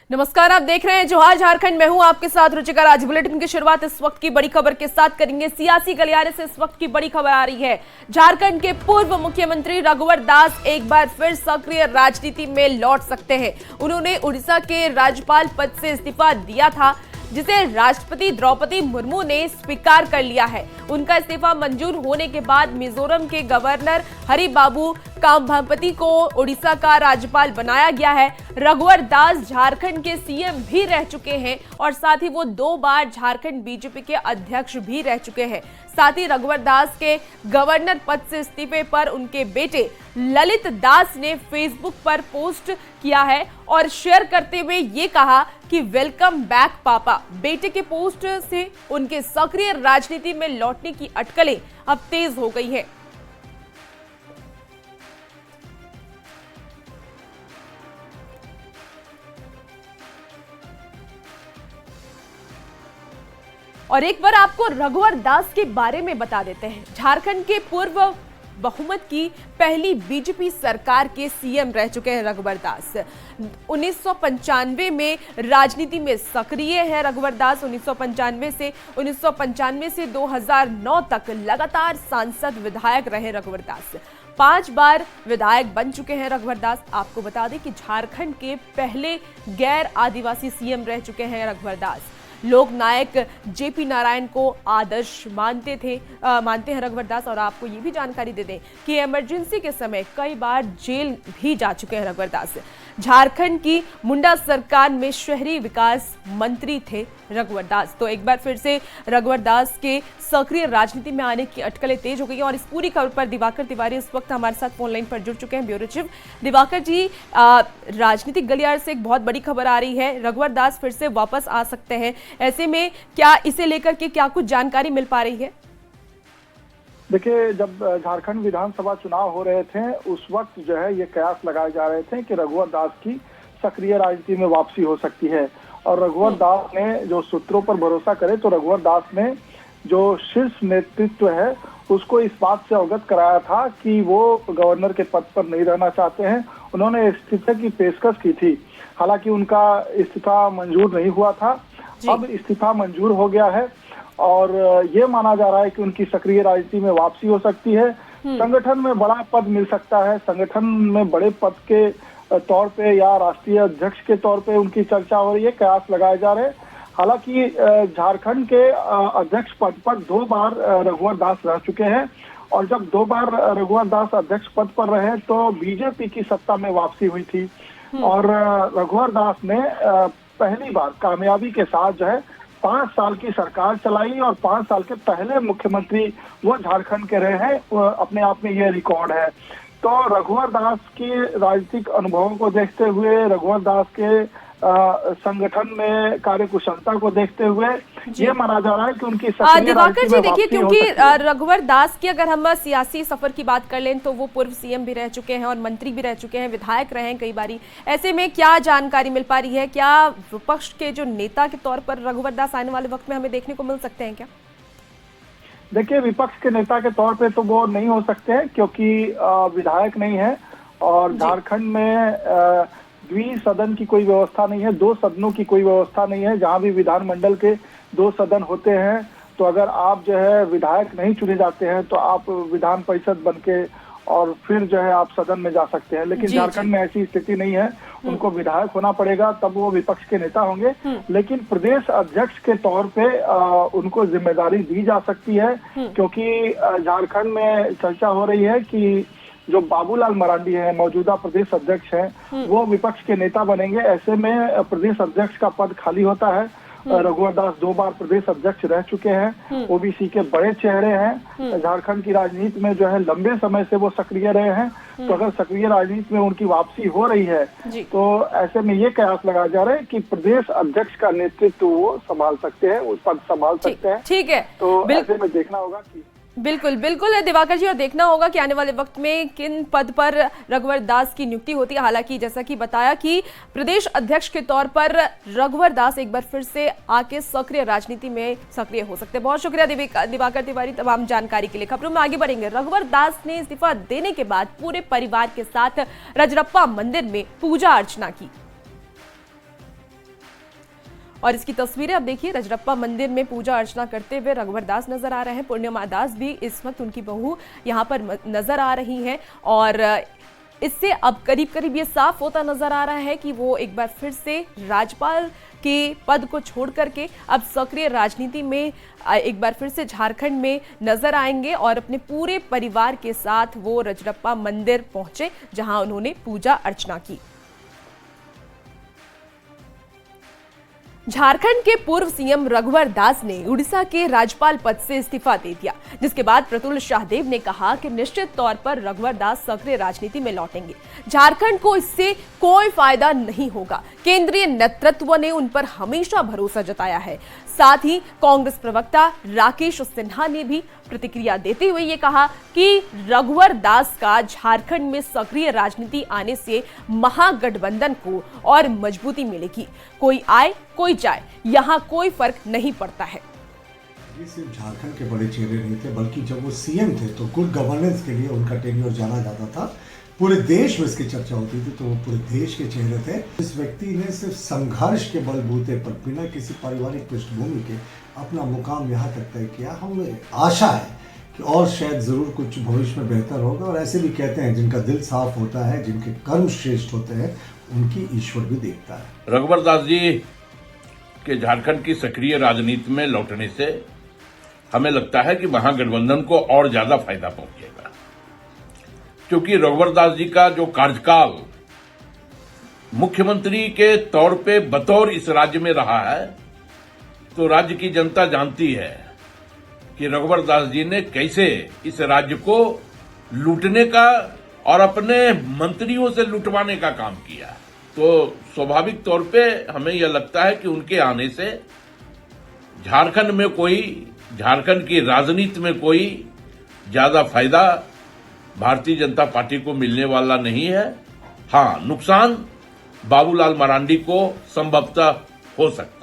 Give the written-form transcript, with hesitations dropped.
नमस्कार, आप देख रहे हैं जोहार झारखंड। मैं हूं आपके साथ रुचिका। आज बुलेटिन की शुरुआत इस वक्त की बड़ी खबर के साथ करेंगे। सियासी गलियारे से इस वक्त की बड़ी खबर आ रही है। झारखंड के पूर्व मुख्यमंत्री रघुवर दास एक बार फिर सक्रिय राजनीति में लौट सकते हैं। उन्होंने उड़ीसा के राज्यपाल पद से इस्तीफा दिया था, जिसे राष्ट्रपति द्रौपदी मुर्मू ने स्वीकार कर लिया है। उनका इस्तीफा मंजूर होने के बाद मिजोरम के गवर्नर हरिबाबू काम्भापति को उड़ीसा का राज्यपाल बनाया गया है। रघुवर दास झारखंड के सीएम भी रह चुके हैं और साथ ही वो 2 बार झारखंड बीजेपी के अध्यक्ष भी रह चुके हैं। साथ ही रघुवर दास के गवर्नर पद से इस्तीफे पर उनके बेटे ललित दास ने फेसबुक पर पोस्ट किया है और शेयर करते हुए ये कहा कि वेलकम बैक पापा। बेटे के पोस्ट से उनके सक्रिय राजनीति में लौटने की अटकलें अब तेज हो गई है। और एक बार आपको रघुवर दास के बारे में बता देते हैं। झारखंड के पूर्व बहुमत की पहली बीजेपी सरकार के सीएम रह चुके हैं रघुवर दास। 1995 में राजनीति में सक्रिय है रघुवर दास। 1995 से 2009 तक लगातार सांसद विधायक रहे रघुवर दास। 5 बार विधायक बन चुके हैं रघुवर दास। आपको बता दें कि झारखंड के पहले गैर आदिवासी सीएम रह चुके हैं रघुवर दास। लोक नायक जेपी नारायण को आदर्श मानते हैं रघुवर दास। और आपको ये भी जानकारी दे दें कि इमरजेंसी के समय कई बार जेल भी जा चुके हैं रघुवर दास। झारखंड की मुंडा सरकार में शहरी विकास मंत्री थे रघुवर दास। तो एक बार फिर से रघुवर दास के सक्रिय राजनीति में आने की अटकलें तेज हो गई हैं। और इस पूरी खबर पर दिवाकर तिवारी इस वक्त हमारे साथ फोन लाइन पर जुड़ चुके हैं, ब्यूरो चीफ। दिवाकर जी, राजनीतिक गलियारे से एक बहुत बड़ी खबर आ रही है, रघुवर दास फिर से वापस आ सकते हैं। ऐसे में क्या इसे लेकर के क्या कुछ जानकारी मिल पा रही है? देखिए, जब झारखंड विधानसभा चुनाव हो रहे थे उस वक्त जो है ये कयास लगाए जा रहे थे कि रघुवर दास की सक्रिय राजनीति में वापसी हो सकती है। और रघुवर दास ने जो सूत्रों पर भरोसा करे तो रघुवर दास ने जो शीर्ष नेतृत्व है उसको इस बात से अवगत कराया था कि वो गवर्नर के पद पर नहीं रहना चाहते हैं। उन्होंने इस्तीफे की पेशकश की थी, हालांकि उनका इस्तीफा मंजूर नहीं हुआ था। अब इस्तीफा मंजूर हो गया है और ये माना जा रहा है कि उनकी सक्रिय राजनीति में वापसी हो सकती है। संगठन में बड़ा पद मिल सकता है। संगठन में बड़े पद के तौर पे या राष्ट्रीय अध्यक्ष के तौर पे उनकी चर्चा हो रही है, कयास लगाए जा रहे हैं। हालांकि झारखंड के अध्यक्ष पद पर 2 बार रघुवर दास रह चुके हैं और जब 2 बार रघुवर दास अध्यक्ष पद पर रहे तो बीजेपी की सत्ता में वापसी हुई थी। और रघुवर दास ने पहली बार कामयाबी के साथ जो है 5 साल की सरकार चलाई और 5 साल के पहले मुख्यमंत्री वो झारखंड के रहे हैं। अपने आप में ये रिकॉर्ड है। तो रघुवर दास की राजनीतिक अनुभवों को देखते हुए, रघुवर दास के संगठन में कार्यकुशलता को देखते हुए ये माना जा रहा है कि उनकी दिवाकर जी, देखिए, क्योंकि रघुवर दास की अगर हम सियासी सफर की बात कर लें तो वो पूर्व सीएम भी रह चुके हैं और मंत्री भी रह चुके हैं, विधायक रहे हैं कई बारी। ऐसे में क्या जानकारी मिल पा रही है? क्या विपक्ष के जो नेता के तौर पर रघुवर दास आने वाले वक्त में हमें देखने को मिल सकते हैं क्या? देखिए, विपक्ष के नेता के तौर पे तो वो नहीं हो सकते हैं क्योंकि विधायक नहीं है और झारखंड में द्विसदन की कोई व्यवस्था नहीं है, 2 सदनों की कोई व्यवस्था नहीं है। जहां भी विधानमंडल के 2 सदन होते हैं तो अगर आप जो है विधायक नहीं चुने जाते हैं तो आप विधान परिषद बन के और फिर जो है आप सदन में जा सकते हैं। लेकिन झारखंड में ऐसी स्थिति नहीं है। उनको विधायक होना पड़ेगा तब वो विपक्ष के नेता होंगे। लेकिन प्रदेश अध्यक्ष के तौर पे उनको जिम्मेदारी दी जा सकती है क्योंकि झारखंड में चर्चा हो रही है कि जो बाबूलाल मरांडी है, मौजूदा प्रदेश अध्यक्ष हैं, वो विपक्ष के नेता बनेंगे। ऐसे में प्रदेश अध्यक्ष का पद खाली होता है। रघुवर दास 2 बार प्रदेश अध्यक्ष रह चुके हैं, ओबीसी के बड़े चेहरे हैं, झारखंड की राजनीति में जो है लंबे समय से वो सक्रिय रहे हैं। तो अगर सक्रिय राजनीति में उनकी वापसी हो रही है तो ऐसे में ये कयास लगाया जा रहा है कि प्रदेश अध्यक्ष का नेतृत्व वो संभाल सकते हैं, उस पद संभाल सकते हैं। ठीक है, तो ऐसे में देखना होगा कि बिल्कुल बिल्कुल दिवाकर जी, और देखना होगा कि आने वाले वक्त में किन पद पर रघुवर दास की नियुक्ति होती है। हालांकि जैसा कि बताया कि प्रदेश अध्यक्ष के तौर पर रघुवर दास एक बार फिर से आके सक्रिय राजनीति में सक्रिय हो सकते हैं। बहुत शुक्रिया दिवाकर तिवारी तमाम जानकारी के लिए। खबरों में आगे बढ़ेंगे। रघुवर दास ने इस्तीफा देने के बाद पूरे परिवार के साथ रजरप्पा मंदिर में पूजा अर्चना की। और इसकी तस्वीरें अब देखिए, रजरप्पा मंदिर में पूजा अर्चना करते हुए रघुवर दास नजर आ रहे हैं। पूर्णिमा दास भी इस वक्त, उनकी बहू यहाँ पर नजर आ रही हैं और इससे अब करीब करीब ये साफ होता नजर आ रहा है कि वो एक बार फिर से राज्यपाल के पद को छोड़ करके अब सक्रिय राजनीति में एक बार फिर से झारखंड में नजर आएंगे और अपने पूरे परिवार के साथ वो रजरप्पा मंदिर पहुंचे, जहां उन्होंने पूजा अर्चना की। झारखंड के पूर्व सीएम रघुवर दास ने उड़ीसा के राज्यपाल पद से इस्तीफा दे दिया, जिसके बाद प्रफुल्ल शाहदेव ने कहा कि निश्चित तौर पर रघुवर दास सक्रिय राजनीति में लौटेंगे। झारखंड को इससे कोई फायदा नहीं होगा। केंद्रीय नेतृत्व ने उन पर हमेशा भरोसा जताया है। साथ ही कांग्रेस प्रवक्ता राकेश सिन्हा ने भी प्रतिक्रिया देते हुए ये कहा कि रघुवर दास का झारखंड में सक्रिय राजनीति आने से महागठबंधन को और मजबूती मिलेगी। कोई आए कोई जाए, यहाँ कोई फर्क नहीं पड़ता है। ये सिर्फ झारखंड के बड़े चेहरे नहीं थे, बल्कि जब वो सीएम थे तो गुड गवर्नेंस के लिए उनका टेन्योर जाना जाता था। पूरे देश में इसकी चर्चा होती थी, तो वो पूरे देश के चेहरे थे। इस व्यक्ति ने सिर्फ संघर्ष के बलबूते पर बिना किसी पारिवारिक पृष्ठभूमि के अपना मुकाम यहाँ तक तय किया। हमें आशा है कि और शायद जरूर कुछ भविष्य में बेहतर होगा। और ऐसे भी कहते हैं, जिनका दिल साफ होता है, जिनके कर्म श्रेष्ठ होते हैं, उनकी ईश्वर भी देखता है। रघुवर दास जी के झारखंड की सक्रिय राजनीति में लौटने से हमें लगता है कि महागठबंधन को और ज्यादा फायदा पहुंचेगा, क्योंकि रघुवर दास जी का जो कार्यकाल मुख्यमंत्री के तौर पे बतौर इस राज्य में रहा है, तो राज्य की जनता जानती है कि रघुवर दास जी ने कैसे इस राज्य को लूटने का और अपने मंत्रियों से लुटवाने का काम किया। तो स्वाभाविक तौर पे हमें यह लगता है कि उनके आने से झारखंड की राजनीति में कोई ज्यादा फायदा भारतीय जनता पार्टी को मिलने वाला नहीं है। हाँ, नुकसान बाबूलाल मरांडी को संभवतः हो सकता है।